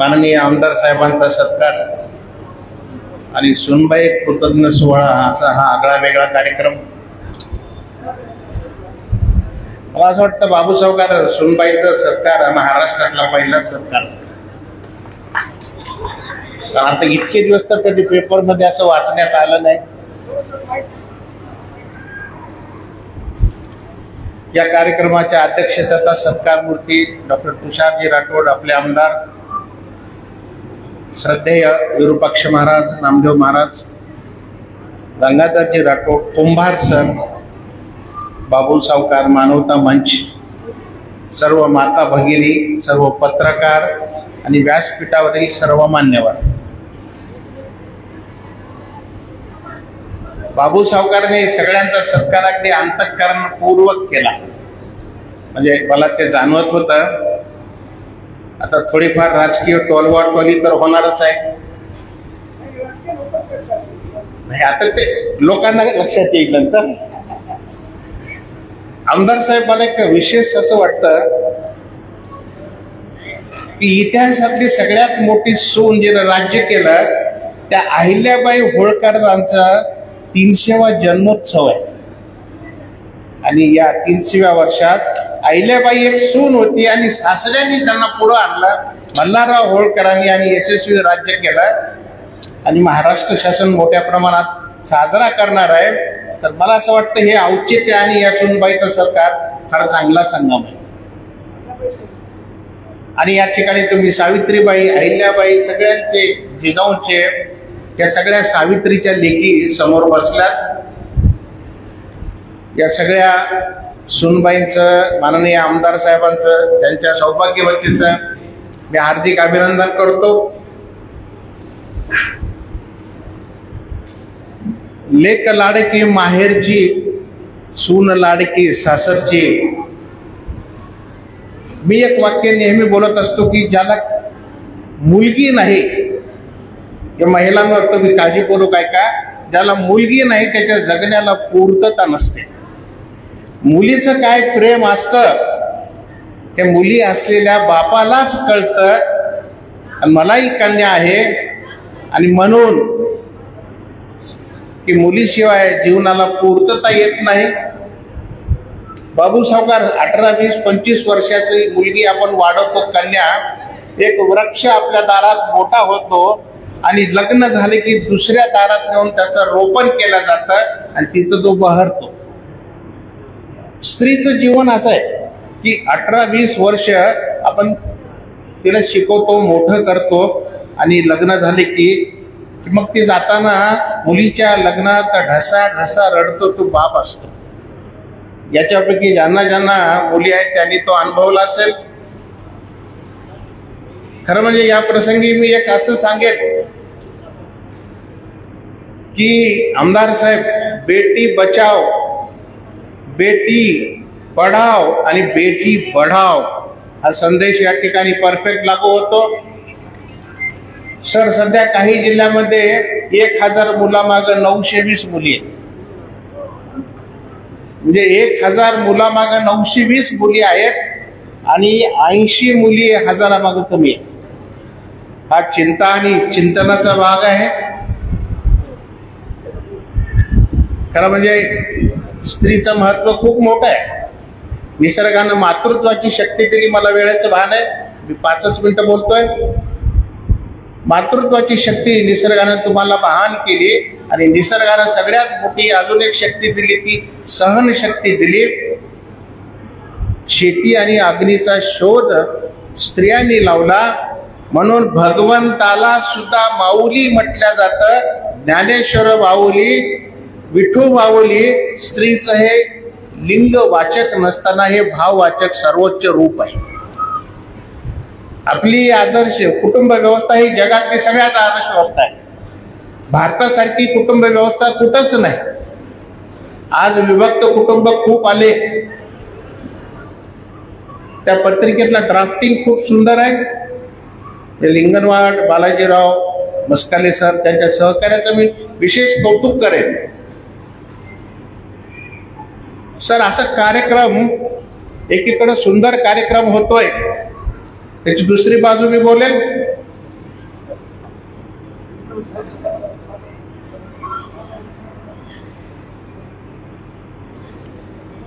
माननीय आमदार साहेबांचा सत्कार आणि सुनबाई कृतज्ञ सोहळा असा हा आगळा वेगळा कार्यक्रम। मला असं वाटतं बाबू सावकार सुनबाईचा सत्कार हा महाराष्ट्रातला पहिला सत्कार। आता इतके दिवस तर कधी पेपर मध्ये असं वाचण्यात आलं नाही। या कार्यक्रमाच्या अध्यक्षतेचा सत्कार मूर्ती डॉक्टर तुषारजी राठोड, आपले आमदार श्रद्धेय विरूपाक्ष महाराज, नामदेव महाराज, गंगाधरजी राठोड, कुंभार सर, बाबू सावकार, मानवता मंच, सर्व माता भगिनी, सर्व पत्रकार आणि व्यासपीठावरील सर्व मान्यवर। बाबू सावकारने सगळ्यांचा सत्कार अगदी अंतःकरणपूर्वक केला। म्हणजे मला ते जाणवत होतं आता थोडीफार राजकीय टोलवाटोली तर होणारच आहे। नाही आता ते लोकांना लक्षात येईल नंतर। आमदार साहेब, मला एक विशेष असं वाटतं की इतिहासातली सगळ्यात मोठी सून जिने राज्य केलं त्या अहिल्याबाई होळकरांचा 300वा जन्मोत्सव आहे। आणि या 300व्या वर्षात अहिल्याबाई एक सून होती आणि सासऱ्यांनी त्यांना पुढे आणलं, मल्हारराव होळकरांनी, आणि यशस्वी राज्य केलं। आणि महाराष्ट्र शासन मोठ्या प्रमाणात साजरा करणार आहे। तर मला असं वाटतं हे औचित्य आणि या सुनबाईचा सरकार फार चांगला संगम आहे। आणि या ठिकाणी तुम्ही सावित्रीबाई, अहिल्याबाई, सगळ्यांचे जिजाऊंचे, त्या सगळ्या सावित्रीच्या लेकी समोर बसल्यात। या सगळ्या सुनबाईंचं, माननीय आमदार साहेबांचं, त्यांच्या सौभाग्यवतीचं मी हार्दिक अभिनंदन करतो। लेक लाडकी माहेरची, सून लाडकी सासरची। मी एक वाक्य नेहमी बोलत असतो की ज्याला मुलगी नाही, या महिलांवर तुम्ही काळजीपूर्वक ऐका, ज्याला मुलगी नाही त्याच्या जगण्याला पूर्तता नसते। मुलीचं काय प्रेम असतं हे मुली असलेल्या बापालाच कळतं। आणि मलाही कन्या आहे आणि म्हणून की मुलीशिवाय जीवनाला पूर्तता येत नाही। बाबू सावकार 18, 20, 25 वर्षाची मुलगी आपण वाढवतो, कन्या, एक वृक्ष आपल्या दारात मोठा होतो आणि लग्न झाले की दुसऱ्या दारात नेऊन त्याचं रोपण केलं जातं आणि तिथं तो बहरतो। स्त्रीचं जीवन असं आहे की 18-20 वर्ष आपण तिला शिकवतो, मोठं करतो आणि लग्न झाले की मग ती जाताना मुलीच्या लग्नात ढसा ढसा रडतो तो बाप असतो। याच्यापैकी ज्यांना ज्यांना मुली आहेत त्यांनी तो अनुभवला असेल। खरं म्हणजे या प्रसंगी मी एक असं सांगेन की आमदार साहेब, बेटी बचाव, बेटी पढाव आणि बेटी बढाव हा संदेश या ठिकाणी परफेक्ट लागू होतो। सर, सध्या काही जिल्ह्यामध्ये 1000 मुलामागं 920 मुली आहेत। म्हणजे 1000 मुलामागं 920 मुली आहेत आणि 80 मुली 1000मागं कमी आहेत। हा चिंता आणि चिंतनाचा भाग आहे। खरं म्हणजे स्त्रीचं महत्व खूप मोठं आहे। निसर्गानं मातृत्वाची शक्ती दिली। मला वेळेचं भान आहे, मी 5 मिनिटं बोलतोय। मातृत्वाची शक्ती निसर्गानं तुम्हाला बहान केली आणि निसर्गानं सगळ्यात मोठी अजून एक शक्ती दिली, ती सहनशक्ती दिली। शेती आणि अग्नीचा शोध स्त्रियांनी लावला, म्हणून भगवंताला सुद्धा माऊली म्हटलं जातं। ज्ञानेश्वर माऊली, विठू माऊली, स्त्रीचं हे लिंग वाचक नसताना हे भाववाचक सर्वोच्च रूप आहे। आपली आदर्श कुटुंब व्यवस्था ही जगातली सगळ्यात आदर्श व्यवस्था आहे। भारतासारखी कुटुंब व्यवस्था कुठंच नाही। आज विभक्त कुटुंब खूप आले। त्या पत्रिकेतला ड्राफ्टिंग खूप सुंदर आहे। लिंगनवाड, बालाजीराव मस्काले सर, त्यांच्या सहकार्याचं मी विशेष कौतुक करेन। सर, असा कार्यक्रम, एकीकडे सुंदर कार्यक्रम होतोय, त्याची दुसरी बाजू मी बोलेन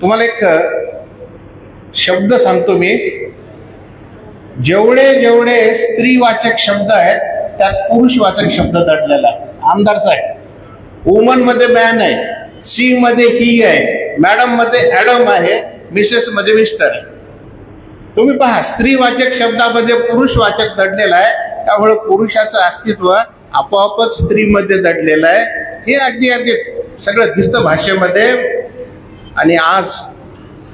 तुम्हाला एक शब्द सांगतो मी, जेवढे जेवढे स्त्रीवाचक शब्द आहेत त्यात पुरुषवाचक शब्द दडलेला आहे. आमदार साहेब, वुमन मध्ये मॅन आहे, सी मध्ये ही आहे, मॅडम मध्ये ऍडम आहे, मिसेस मध्ये मिस्टर आहे. तुम्ही पहा, स्त्रीवाचक शब्दामध्ये पुरुषवाचक दडलेला आहे, त्यामुळे पुरुषाचं अस्तित्व आपोआपच स्त्रीमध्ये दडलेलं आहे. हे अगदी अगदी सगळं दिसतं भाषेमध्ये. आणि आज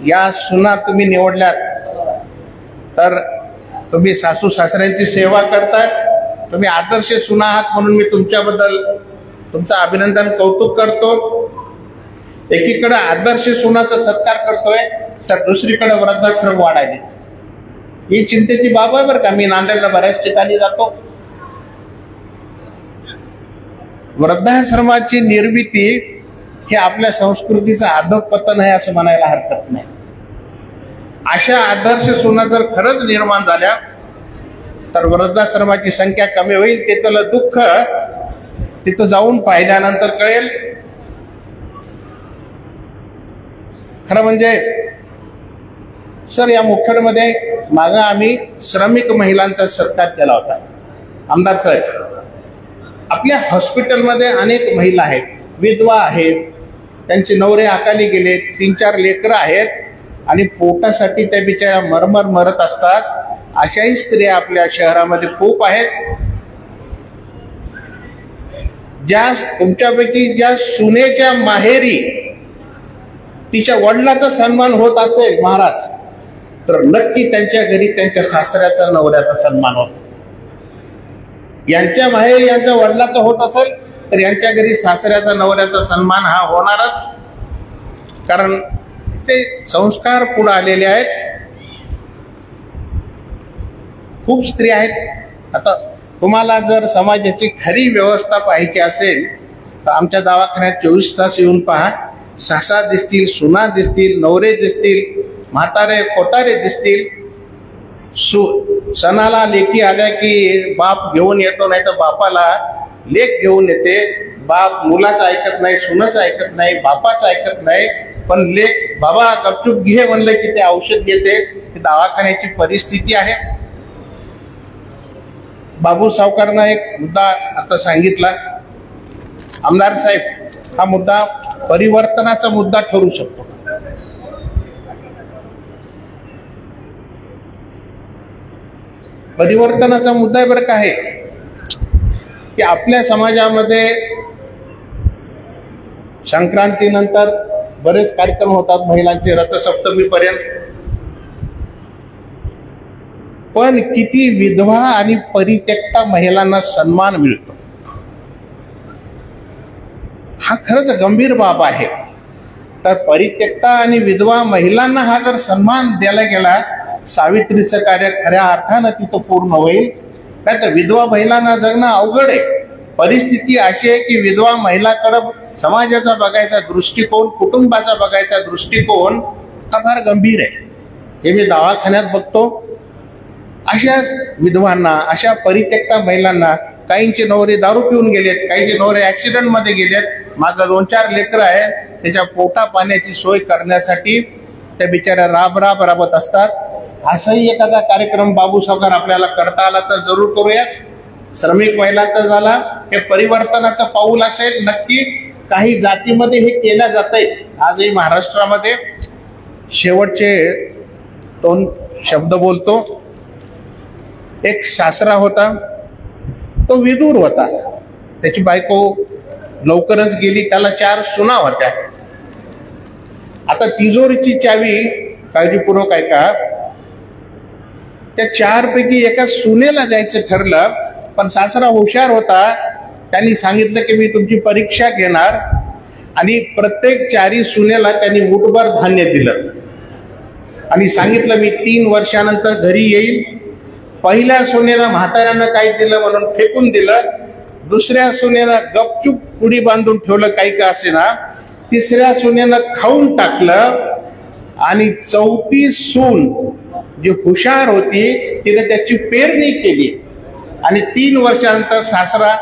या सुना तुम्ही निवडल्यात तर तुम्ही सासू सासऱ्यांची सेवा करतात, तुम्ही आदर्श सुना आहात, म्हणून मी तुमच्याबद्दल तुमचं अभिनंदन कौतुक करतो. एकीकडे आदर्श सुनाचा सत्कार करतोय, सर दुसरीकडे वृद्धाश्रम वाढायले. ही चिंतेची बाब आहे बरं का. मी नांदेडला बऱ्याच ठिकाणी जातो. वृद्धाश्रमाची निर्मिती हे आपल्या संस्कृतीचं अधःपतन आहे असं म्हणायला हरकत नाही. अशा आदर्श सुना जर खरंच निर्माण झाल्या तर वृद्धाश्रमाची संख्या कमी होईल. तिथलं दुःख तिथं जाऊन पाहिल्यानंतर कळेल. खरं म्हणजे सर, या मुखेडमध्ये मागं आम्ही श्रमिक महिलांचा सत्कार केला होता. आमदार साहेब, आपल्या हॉस्पिटलमध्ये अनेक महिला आहेत, विधवा आहेत, त्यांचे नवरे अकाली गेले, 3-4 लेकरं आहेत आणि पोटासाठी त्या बिचाऱ्या मरमर मरत असतात. अशाही स्त्रिया आपल्या शहरामध्ये खूप आहेत. ज्या तुमच्यापैकी ज्या सुनेच्या माहेरी तिच्या वडिलाचा सन्मान होत असेल महाराज, तर नक्की त्यांच्या घरी त्यांच्या सासऱ्याचा नवऱ्याचा सन्मान होतो. यांच्या माहेरी यांच्या वडिलाचा होत असेल तर यांच्या घरी सासऱ्याचा नवऱ्याचा सन्मान हा होणारच. कारण ते संस्कार पुढे आलेले आहेत. खूप स्त्रिया आहेत. आता तुम्हाला जर समाजाची खरी व्यवस्था पाहायची असेल तर आमच्या दवाखान्यात 24 तास येऊन पहा. सासा दिसतील, सुना दिसतील, नवरे दिसतील, म्हातारे कोतारे दिसतील. सणाला लेकी आल्या की बाप घेऊन येतो, नाही तर बापाला लेक घेऊन येते. बाप मुलाचं ऐकत नाही, सुनाचं ऐकत नाही, बापाचं ऐकत नाही, पण लेक बाबा गपचूप घे म्हणलं की ते औषध घेते. ही दवाखान्याची परिस्थिती आहे. बाबू सावकारनं एक मुद्दा आता सांगितला. आमदार साहेब, हा मुद्दा परिवर्तनाचा मुद्दा ठरू शकतो. परिवर्तनाचा मुद्दा आहे बरं का आहे की आपल्या समाजामध्ये संक्रांतीनंतर बरेच कार्यक्रम होतात महिलांचे, रथसप्तमीपर्यंत. पण किती विधवा आणि परित्यक्ता महिलांना सन्मान मिळतो, हा खरंच गंभीर बाब आहे. तर परित्यक्ता आणि विधवा महिलांना हा जर सन्मान द्यायला गेला, सावित्रीचं कार्य खऱ्या अर्थानं तिथं पूर्ण होईल. नाही तर विधवा महिलांना जगणं अवघड आहे. परिस्थिती अशी आहे की विधवा महिलाकडं समाजाचा बघायचा दृष्टिकोन, कुटुंबाचा बघायचा दृष्टिकोन हा फार गंभीर आहे. हे मी दवाखान्यात बघतो. अशाच विधवांना, अशा परित्यक्ता महिलांना, काहींचे नवरे दारू पिऊन गेलेत, काहींचे नवरे ऍक्सिडेंट मध्ये गेलेत, मागं 2-4 लेकरं आहेत, त्याच्या पोटा पाण्याची सोय करण्यासाठी त्या बिचाऱ्या राबत असतात. असाही एखादा कार्यक्रम बाबू सावकार आपल्याला करता आला तर जरूर करूया. श्रमिक महिलांचा झाला, हे परिवर्तनाचं पाऊल असेल नक्की. काही जातीमध्ये हे केलं जातंय आजही महाराष्ट्रामध्ये. शेवटचे 2 शब्द बोलतो. एक सासरा होता, तो विदूर होता, त्याची बायको लवकरच गेली, त्याला 4 सुना होत्या. आता तिजोरीची चावी काळजीपूर्वक ऐका. त्या 4 पैकी एका सुनेला जायचं ठरलं, पण सासरा हुशार होता. त्यांनी सांगितलं की मी तुमची परीक्षा घेणार आणि प्रत्येक 4 सुनेला त्यांनी मुठभर धान्य दिलं आणि सांगितलं मी 3 वर्षानंतर घरी येईल. पहिल्या सुनेला म्हाताऱ्यानं काही दिलं म्हणून फेकून दिलं, दुसऱ्या सुनेनं गपचूप पुडी बांधून ठेवलं काही का असेना, तिसऱ्या सुनेनं खाऊन टाकलं आणि 4थी सून जी हुशार होती तिने त्याची पेरणी केली. आणि 3 वर्षानंतर सासरा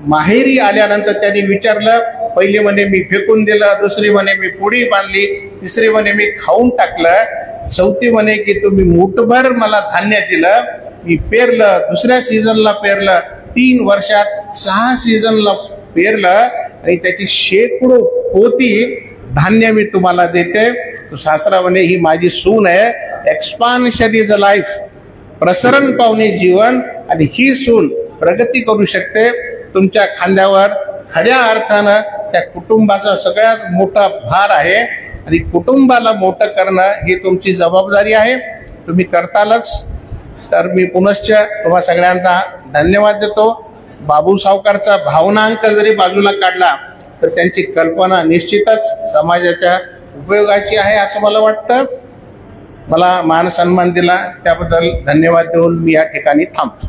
माहेरी आल्यानंतर त्यांनी विचारलं पहिली म्हणे मी फेकून दिलं, दुसरी म्हणे मी पुडी बांधली, तिसरी म्हणे मी खाऊन टाकलं, चौथी म्हणे की तुम्ही मुठभर मला धान्य दिलं, मी पेरलं, दुसऱ्या सीझनला पेरलं, 3 वर्षात 6 सीझनला पेरलं आणि त्याची शेकडो पोती धान्य मी तुम्हाला देते. तो सासरा म्हणे ही माझी सून आहे, एक्सपान्शन इज अ लाईफ, प्रसरण पावणे जीवन, आणि ही सून प्रगती करू शकते. तुमच्या खांद्यावर खऱ्या अर्थानं त्या कुटुंबाचा सगळ्यात मोठा भार आहे आणि कुटुंबाला मोठं करणं ही तुमची जबाबदारी आहे. तुम्ही करतालच. तर मी पुनश्च तुम्हा सगळ्यांना धन्यवाद देतो. बाबू सावकारचा भावनांक जरी बाजूला काढला तर त्यांची कल्पना निश्चितच समाजाच्या उपयोगाची आहे असं मला वाटतं. मला मान सन्मान दिला त्याबद्दल धन्यवाद देऊन मी या ठिकाणी थांबतो.